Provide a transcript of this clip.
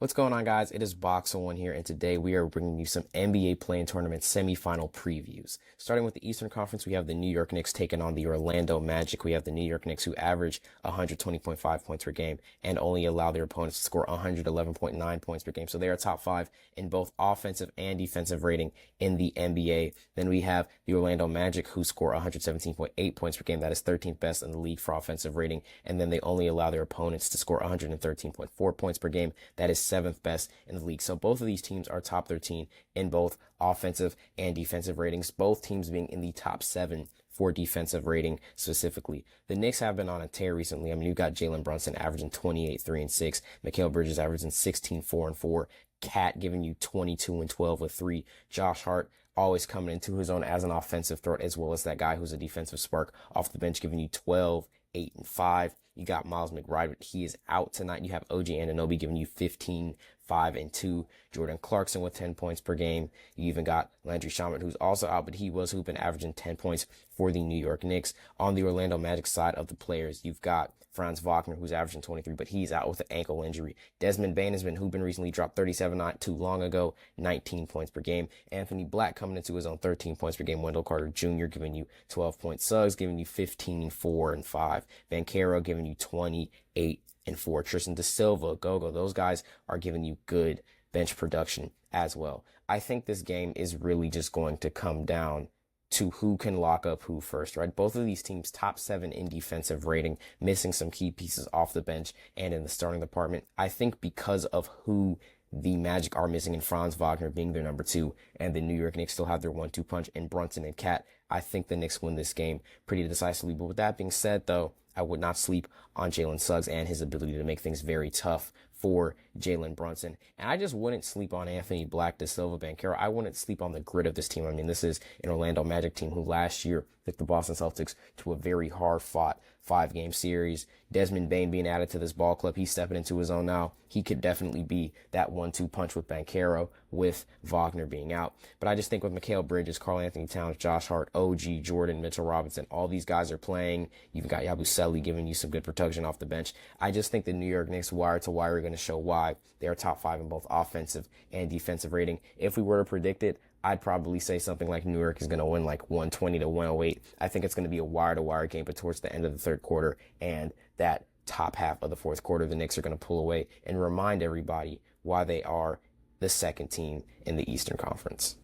What's going on, guys? It is BoxInOne here, and today we are bringing you some NBA play-in tournament semifinal previews. Starting with the Eastern Conference, we have the New York Knicks taking on the Orlando Magic. We have the New York Knicks, who average 120.5 points per game and only allow their opponents to score 111.9 points per game. So they are top five in both offensive and defensive rating in the NBA. Then we have the Orlando Magic, who score 117.8 points per game. That is 13th best in the league for offensive rating. And then they only allow their opponents to score 113.4 points per game. That is seventh best in the league. So both of these teams are top 13 in both offensive and defensive ratings, both teams being in the top 7 for defensive rating specifically. The Knicks have been on a tear recently. I mean, you've got Jalen Brunson averaging 28, 3 and 6, Mikal Bridges averaging 16, 4 and 4, Cat giving you 22 and 12 with 3, Josh Hart always coming into his own as an offensive threat, as well as that guy who's a defensive spark off the bench, giving you 12, 8 and 5. You got Miles McBride, but he is out tonight. You have OG Anunoby giving you 15, 5 and 2. Jordan Clarkson with 10 points per game. You even got Landry Shamet, who's also out, but he was hooping, averaging 10 points for the New York Knicks. On the Orlando Magic side of the players, you've got Franz Wagner, who's averaging 23, but he's out with an ankle injury. Desmond Bane has been hooping recently, dropped 37 not too long ago, 19 points per game. Anthony Black coming into his own 13 points per game. Wendell Carter Jr. giving you 12 points. Suggs giving you 15, 4 and 5. Banchero giving you 28 and 4. Tristan Da Silva, Gogo, those guys are giving you good bench production as well. I think this game is really just going to come down to who can lock up who first, right? Both of these teams top 7 in defensive rating, missing some key pieces off the bench and in the starting department. I think because of who the Magic are missing in Franz Wagner being their number 2, and the New York Knicks still have their 1-2 punch in Brunson and Cat, I think the Knicks win this game pretty decisively. But with that being said, though, I would not sleep on Jalen Suggs and his ability to make things very tough for Jalen Brunson. And I just wouldn't sleep on Anthony Black, Da Silva, Banchero. I wouldn't sleep on the grit of this team. I mean, this is an Orlando Magic team who last year took the Boston Celtics to a very hard-fought 5-game series. Desmond Bane being added to this ball club, he's stepping into his own now. He could definitely be that 1-2 punch with Banchero, with Wagner being out. But I just think with Mikal Bridges, Karl Anthony Towns, Josh Hart, OG, Jordan, Mitchell Robinson, all these guys are playing. You've got Yabusele giving you some good production off the bench. I just think the New York Knicks wire to wire are going to show why they are top 5 in both offensive and defensive rating. If we were to predict it, I'd probably say something like New York is going to win like 120 to 108. I think it's going to be a wire-to-wire game, but towards the end of the third quarter and that top half of the fourth quarter, the Knicks are going to pull away and remind everybody why they are the second team in the Eastern Conference.